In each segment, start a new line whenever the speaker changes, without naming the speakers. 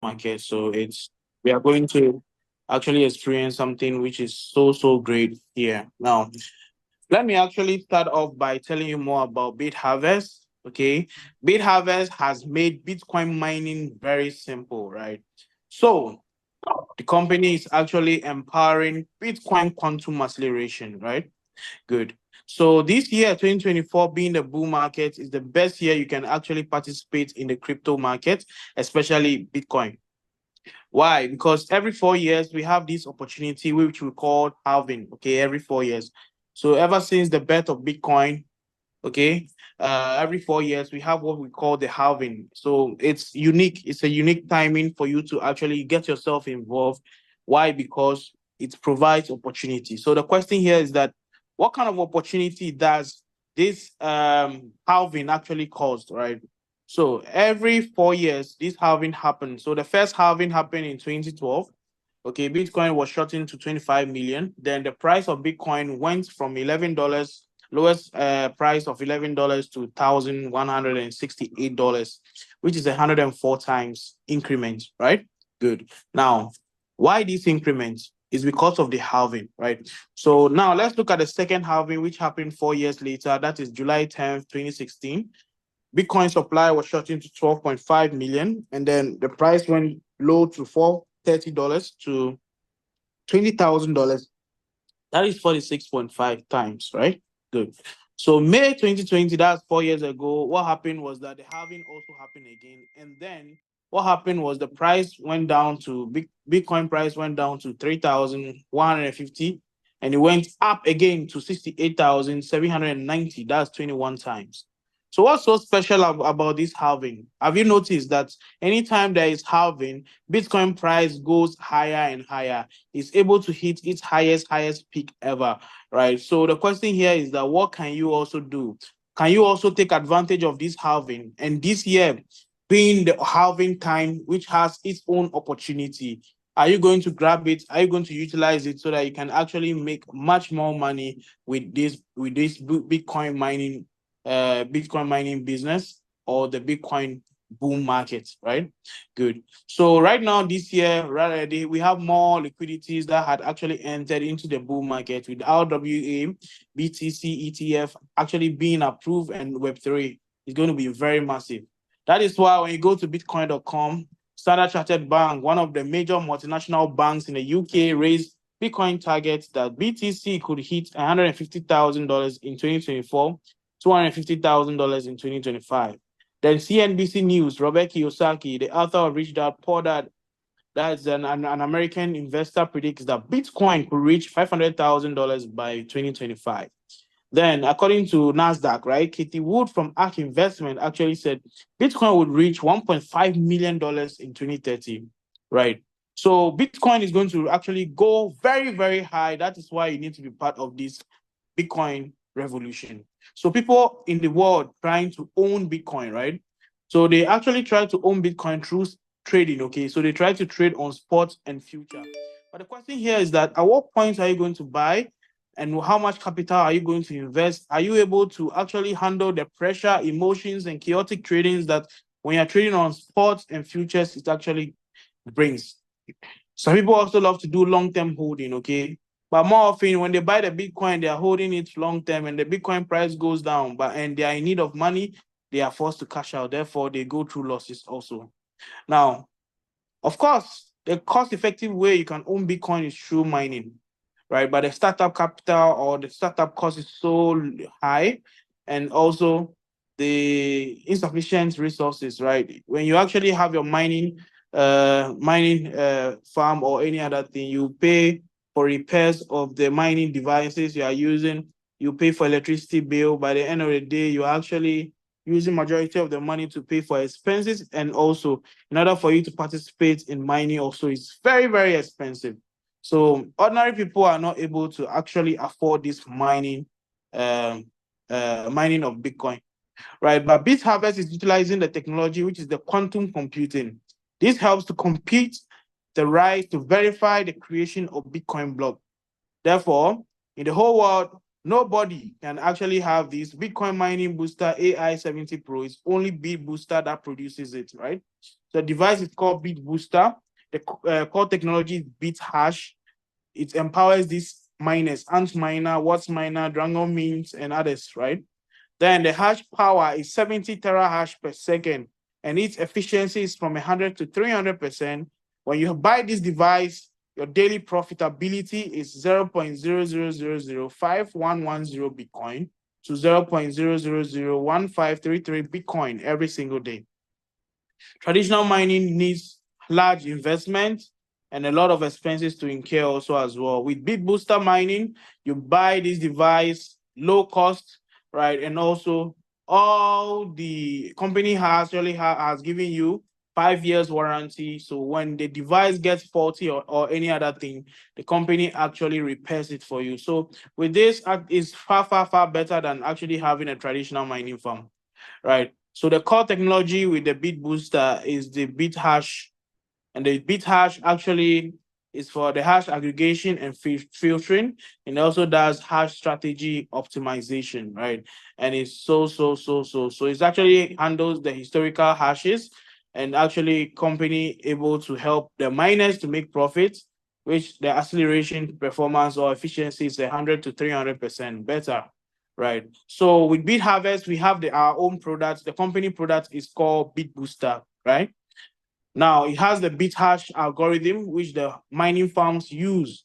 market. So we are going to actually experience something which is so great here. Now, let me actually start off by telling you more about BitHarvest. Okay, BitHarvest has made Bitcoin mining very simple, right? So the company is actually empowering Bitcoin quantum acceleration, right? Good. So this year, 2024, being the bull market, is the best year you can actually participate in the crypto market, especially Bitcoin. Why? Because every 4 years we have this opportunity which we call halving. Okay, every 4 years. So ever since the birth of Bitcoin, okay, every 4 years we have what we call the halving. So it's unique. It's a unique timing for you to actually get yourself involved. Why? Because it provides opportunity. So the question here is that what kind of opportunity does this halving actually cause, right? So every 4 years, this halving happens. So the first halving happened in 2012. Okay, Bitcoin was shortened to 25 million. Then the price of Bitcoin went from $11, lowest price of $11 to $1,168, which is 104 times increment, right? Good. Now, why this increment is because of the halving, right? So now let's look at the second halving, which happened 4 years later. That is July 10th, 2016. Bitcoin supply was shortened to 12.5 million, and then the price went low to $430 to $20,000. That is 46.5 times, right? Good. So May 2020, that's 4 years ago. What happened was that the halving also happened again. And then what happened was the price went down to Bitcoin price went down to 3,150, and it went up again to 68,790. That's 21 times. So what's so special about this halving? Have you noticed that anytime there is halving, Bitcoin price goes higher and higher? It's able to hit its highest peak ever, right? So the question here is that what can you also do? Can you also take advantage of this halving? And this year being the halving time, which has its own opportunity, are you going to grab it? Are you going to utilize it so that you can actually make much more money with this Bitcoin mining business or the Bitcoin boom market, right? Good. So right now, this year, we have more liquidities that had actually entered into the bull market with RWA, BTC, ETF actually being approved, and Web3 is going to be very massive. That is why when you go to bitcoin.com, Standard Chartered Bank, one of the major multinational banks in the UK, raised Bitcoin targets that BTC could hit $150,000 in 2024, $250,000 in 2025. Then CNBC News, Robert Kiyosaki, the author of Rich Dad Poor Dad, that's an American investor, predicts that Bitcoin could reach $500,000 by 2025. Then, according to NASDAQ, right, Katie Wood from ARK Investment actually said Bitcoin would reach $1.5 million in 2030, right? So Bitcoin is going to actually go very high. That is why you need to be part of this Bitcoin revolution. So people in the world trying to own Bitcoin, right? So they actually try to own Bitcoin through trading, okay? So they try to trade on spot and future. But the question here is that at what point are you going to buy, and how much capital are you going to invest? Are you able to actually handle the pressure, emotions, and chaotic tradings that when you're trading on spot and futures, it actually brings? Some people also love to do long-term holding, okay? But more often, when they buy the Bitcoin, they are holding it long-term, and the Bitcoin price goes down, and they are in need of money, they are forced to cash out. Therefore, they go through losses also. Now, of course, the cost-effective way you can own Bitcoin is through mining, right? But the startup capital or the startup cost is so high, and also the insufficient resources, right? When you actually have your mining farm or any other thing, you pay for repairs of the mining devices you are using, you pay for electricity bill. By the end of the day, you're actually using majority of the money to pay for expenses, and also in order for you to participate in mining also, it's very expensive. So ordinary people are not able to actually afford this mining of Bitcoin, right? But BitHarvest is utilizing the technology, which is the quantum computing. This helps to compute the right to verify the creation of Bitcoin block. Therefore, in the whole world, Nobody can actually have this Bitcoin mining booster AI 70 Pro. It's only BitBooster that produces it, right? The device is called BitBooster. The core technology is BitHash. It empowers these miners, Ant Miner, Watts Miner, Dragon Mint, and others, right? Then the hash power is 70 terahash per second, and its efficiency is from 100 to 300%. When you buy this device, your daily profitability is 0.0000511 Bitcoin to 0.0001533 Bitcoin every single day. Traditional mining needs large investment and a lot of expenses to incur also as well. With BitBooster mining, you buy this device, low cost, right? And also all the company has given you 5 years warranty. So when the device gets faulty or any other thing, the company actually repairs it for you. So with this, it's far, far, far better than actually having a traditional mining farm, right? So the core technology with the BitBooster is the BitHash, and the BitHash actually is for the hash aggregation and filtering, and also does hash strategy optimization, right? And it's so it's actually handles the historical hashes, and actually company able to help the miners to make profits, which the acceleration performance or efficiency is 100 to 300% better, right? So with BitHarvest, we have our own products. The company product is called BitBooster, right? Now it has the BitHash algorithm, which the mining farms use.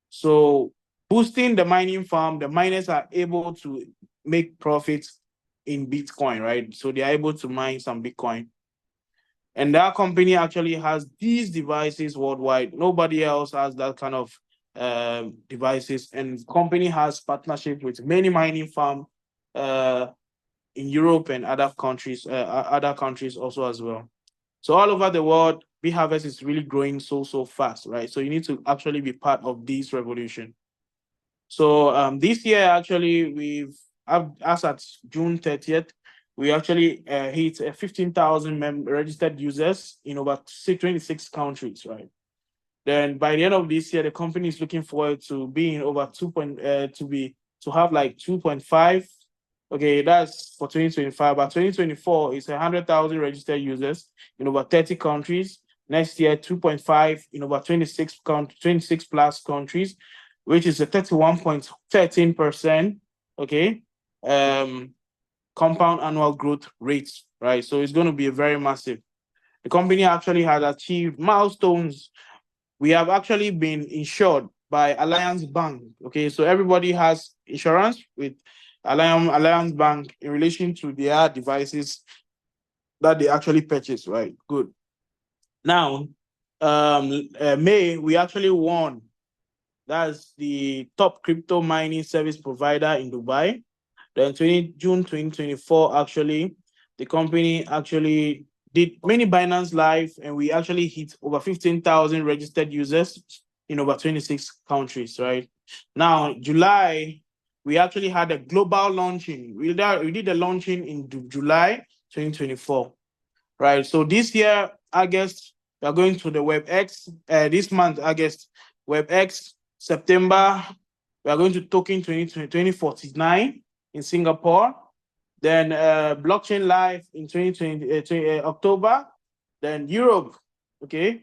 So boosting the mining farm, the miners are able to make profits in Bitcoin, right? So they are able to mine some Bitcoin. And that company actually has these devices worldwide. Nobody else has that kind of devices. And the company has partnership with many mining farms in Europe and other countries also as well. So all over the world, BitHarvest is really growing so fast, right? So you need to actually be part of this revolution. So this year, actually, as at June 30th, we actually hit 15,000 registered users in over 26 countries, right? Then by the end of this year, the company is looking forward to being over to have like 2.5. Okay, that's for 2025. But 2024 is 100,000 registered users in over 30 countries. Next year, 2.5 in over 26 plus countries, which is a 31.13%. Okay, compound annual growth rates, right? So it's going to be a very massive. The company actually has achieved milestones. We have actually been insured by Alliance Bank. Okay, so everybody has insurance with Alliance Bank in relation to their devices that they actually purchase, right? Good. Now, May, we actually won. That's the top crypto mining service provider in Dubai. Then June 2024, actually, the company actually did many Binance Live, and we actually hit over 15,000 registered users in over 26 countries, right? Now, July, we actually had a global launching. We did a launching in July 2024, right? So this year, August, we are going to the WebX. This month, August, WebX. September, we are going to Token 2049 in Singapore. Then Blockchain Live in 2020 October. Then Europe, okay.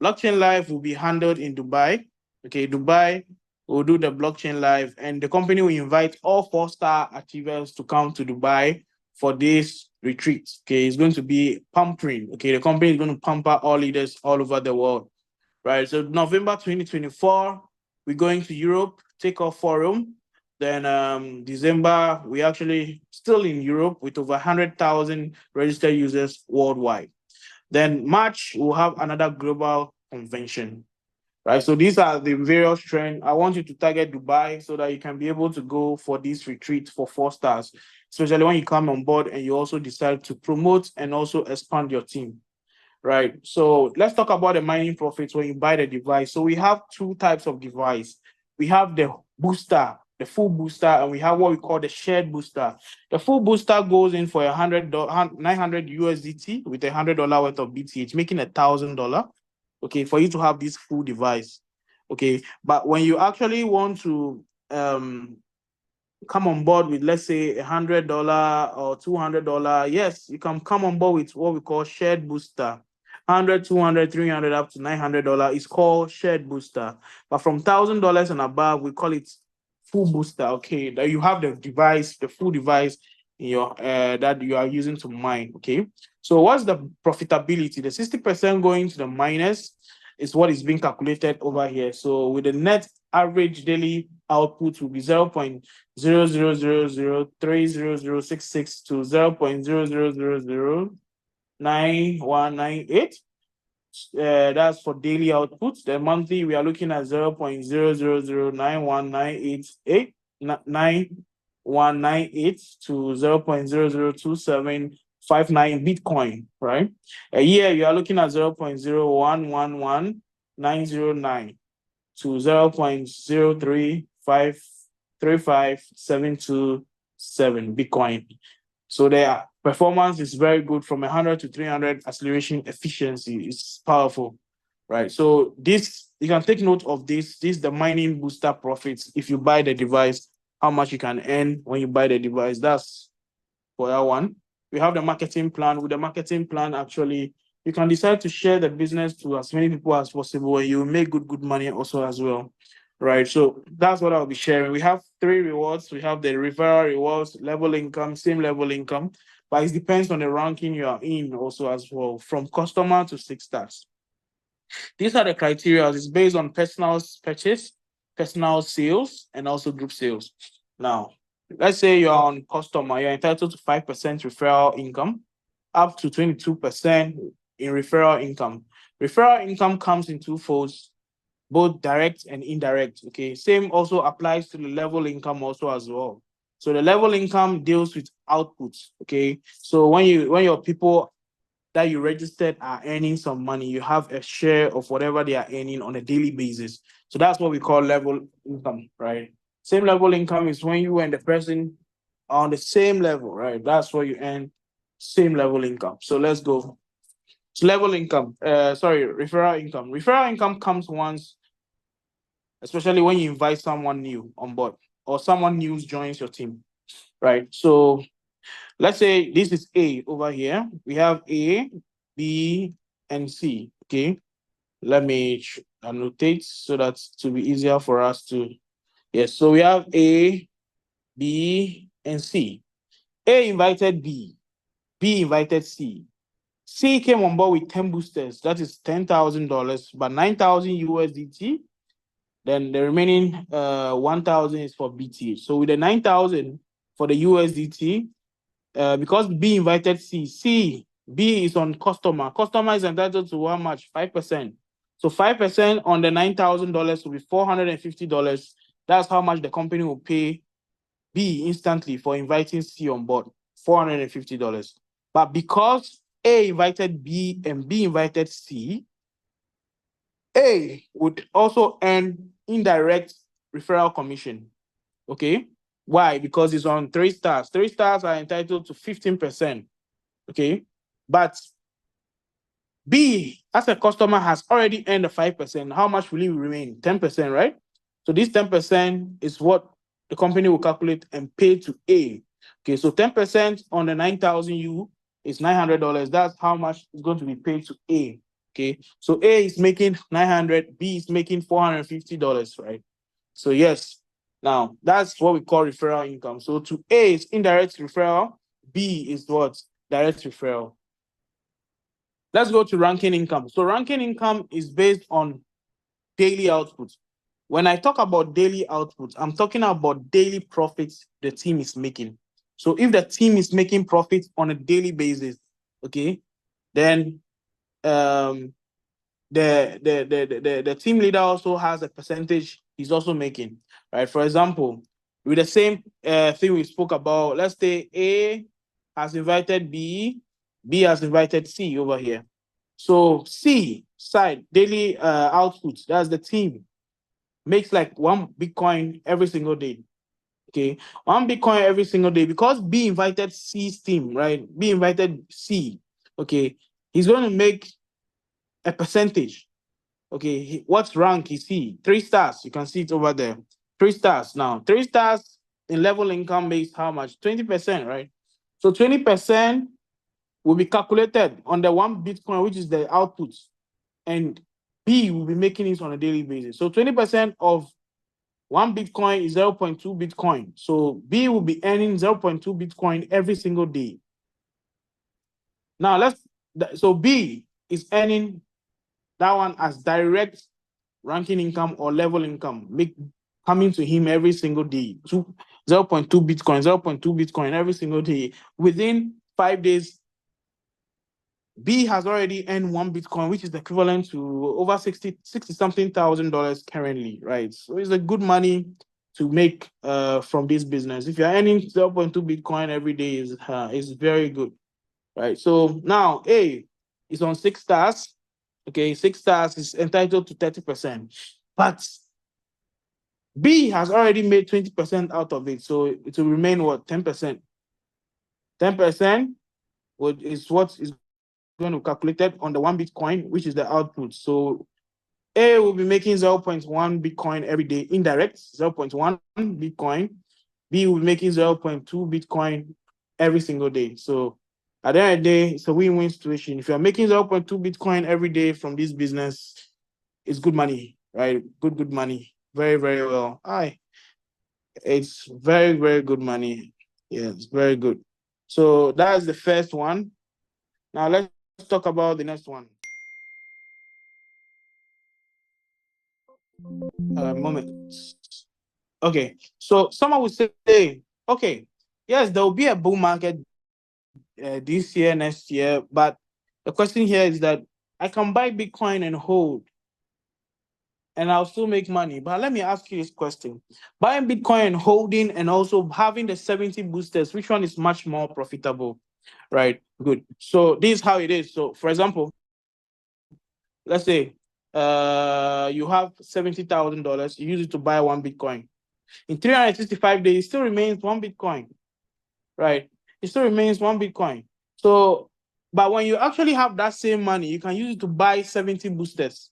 Blockchain Live will be handled in Dubai. Okay, Dubai will do the Blockchain Live, and the company will invite all 4-star achievers to come to Dubai for this retreat. Okay, it's going to be pampering. Okay, the company is going to pamper all leaders all over the world, right? So November 2024, we're going to Europe, Takeoff Forum. Then December, we actually still in Europe with over 100,000 registered users worldwide. Then March, we'll have another global convention, right? So these are the various trends. I want you to target Dubai so that you can be able to go for this retreat for 4 stars, especially when you come on board and you also decide to promote and also expand your team, right? So let's talk about the mining profits when you buy the device. So we have 2 types of device. We have the booster, the full booster, and we have what we call the shared booster. The full booster goes in for 900 USDT with $100 worth of BTH, making $1,000. Okay, for you to have this full device. Okay, but when you actually want to come on board with, let's say, $100 or $200, yes, you can come on board with what we call shared booster. 100, 200, 300, up to $900 is called shared booster. But from $1,000 and above, we call it full booster. Okay, that you have the device, the full device in your that you are using to mine. Okay, so what's the profitability? The 60% going to the miners is what is being calculated over here. So with the net average daily output will be 0.000030066 to 0.0009198. That's for daily output. The monthly, we are looking at 0.0009198 to 0.002759 Bitcoin, right? A year, you are looking at 0.0111909 to 0.0353727 Bitcoin. So their performance is very good. From 100 to 300 acceleration efficiency is powerful, right? So this, you can take note of this. This is the mining booster profits. If you buy the device, how much you can earn when you buy the device. That's for that one. We have the marketing plan. With the marketing plan, actually, you can decide to share the business to as many people as possible, and you will make good money also as well, right? So that's what I'll be sharing. We have 3 rewards. We have the referral rewards, level income, same level income, but it depends on the ranking you are in also as well, from customer to 6 stars. These are the criteria. It's based on personal purchase, personal sales, and also group sales. Now, let's say you're on customer, you're entitled to 5% referral income, up to 22% in referral income. Referral income comes in 2 folds, both direct and indirect. Okay, same also applies to the level income also as well. So the level income deals with outputs. Okay, so when your people that you registered are earning some money, you have a share of whatever they are earning on a daily basis. So that's what we call level income, right? Same level income is when you and the person are on the same level, right? That's what you earn, same level income. So let's go. So level income, referral income. Referral income comes once, especially when you invite someone new on board or someone new joins your team, right? So let's say this is A over here. We have A, B, and C. Okay. Let me annotate so that to be easier for us to. Yes. So we have A, B, and C. A invited B. B invited C. C came on board with 10 boosters. That is $10,000, but 9,000 USDT. Then the remaining 1,000 is for BT. So with the 9,000 for the USDT, because B invited C, B is on customer. Customer is entitled to how much? 5%. So 5% on the $9,000 will be $450. That's how much the company will pay B instantly for inviting C on board, $450. But because A invited B and B invited C, A would also earn indirect referral commission. Okay. Why? Because it's on 3 stars. 3 stars are entitled to 15%. Okay. But B, as a customer, has already earned the 5%. How much will it remain? 10%, right? So this 10% is what the company will calculate and pay to A. Okay, so 10% on the 9,000 U is $900. That's how much is going to be paid to A. Okay, so A is making 900, B is making $450, right? So yes, now that's what we call referral income. So to A is indirect referral, B is what? Direct referral. Let's go to ranking income. So ranking income is based on daily output. When I talk about daily output, I'm talking about daily profits the team is making. So if the team is making profits on a daily basis, okay, then the team leader also has a percentage he's also making, right? For example, with the same thing we spoke about, let's say A has invited B, B has invited C over here. So C side daily output, that's the team, makes like 1 Bitcoin every single day. Okay, 1 Bitcoin every single day because B invited C's team, right? B invited C. Okay, he's going to make a percentage. Okay, what rank is he? 3 stars. You can see it over there. 3 stars. Now, 3 stars in level income makes how much? 20%, right? So 20% will be calculated on the 1 Bitcoin, which is the output, and B will be making it on a daily basis. So 20% of 1 Bitcoin is 0.2 Bitcoin. So B will be earning 0.2 Bitcoin every single day. Now so B is earning that one as direct ranking income or level income, coming to him every single day. 0.2 Bitcoin, 0.2 Bitcoin every single day. Within 5 days, B has already earned 1 Bitcoin, which is equivalent to over 60 something thousand dollars currently, right? So it's a good money to make from this business. If you're earning 0.2 Bitcoin every day, is very good, right? So now A is on 6 stars. Okay, 6 stars is entitled to 30%, but B has already made 20% out of it, so it will remain what? 10%. 10% is what is going to be calculated on the 1 Bitcoin, which is the output. So A will be making 0.1 Bitcoin every day, indirect, 0.1 Bitcoin. B will be making 0.2 Bitcoin every single day. So at the end of the day, it's a win-win situation. If you're making 0.2 Bitcoin every day from this business, it's good money, right? Good money. Very, very well. It's very, very good money. Yeah, it's very good. So that's the first one. Now let's talk about the next one. Moment. Okay, so someone will say, okay, yes, there will be a bull market this year, next year, but the question here is that I can buy Bitcoin and hold, and I'll still make money. But let me ask you this question: buying Bitcoin and holding, and also having the 70 boosters, which one is much more profitable? Right? Good. So this is how it is. So, for example, let's say you have $70,000, you use it to buy 1 Bitcoin. In 365 days, it still remains 1 Bitcoin, right? It still remains 1 Bitcoin. So, but when you actually have that same money, you can use it to buy 70 boosters.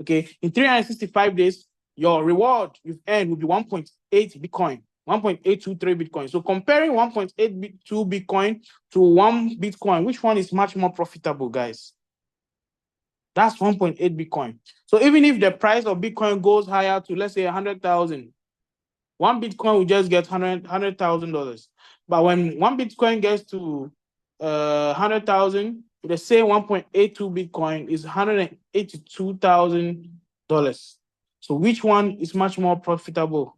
Okay, in 365 days, your reward you've earned will be 1.8 Bitcoin, 1.823 Bitcoin. So comparing 1.82 Bitcoin to 1 Bitcoin, which one is much more profitable, guys? That's 1.8 Bitcoin. So even if the price of Bitcoin goes higher to, let's say, 100,000, 1 Bitcoin will just get $100,000. But when 1 Bitcoin gets to 100,000, they say 1.82 Bitcoin is $182,000. So which one is much more profitable?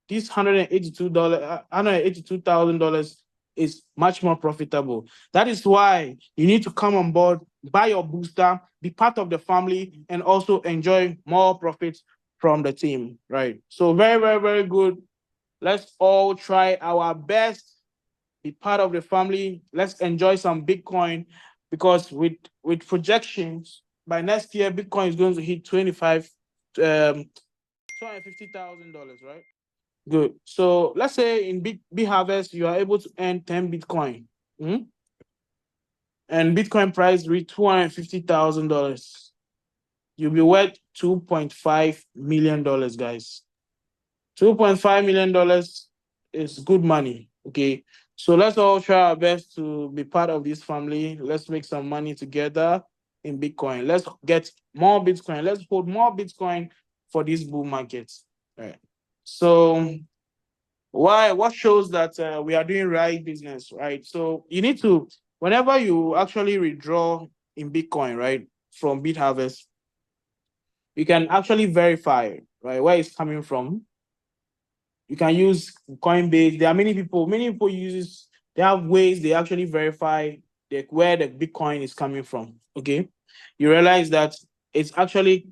This $182,000 is much more profitable. That is why you need to come on board, buy your booster, be part of the family, and also enjoy more profits from the team, right? So very, very, very good. Let's all try our best, be part of the family. Let's enjoy some Bitcoin, because with projections, by next year, Bitcoin is going to hit $250,000, right? Good. So let's say in BitHarvest, you are able to earn 10 Bitcoin. And Bitcoin price reach $250,000. You'll be worth $2.5 million, guys. $2.5 million is good money. Okay. So let's all try our best to be part of this family. Let's make some money together in Bitcoin. Let's get more Bitcoin. Let's hold more Bitcoin for this bull market. All right. So what shows that we are doing right business, right? So you need to, whenever you actually withdraw in Bitcoin, right, from BitHarvest, you can actually verify, right, where it's coming from. You can use Coinbase. There are many people they have ways they actually verify where the Bitcoin is coming from. Okay. You realize that it's actually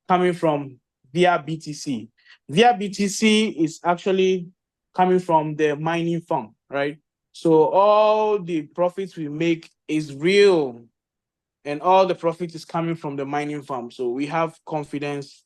coming from via BTC. Via BTC is actually coming from the mining farm, right? So all the profits we make is real, and all the profit is coming from the mining farm. So we have confidence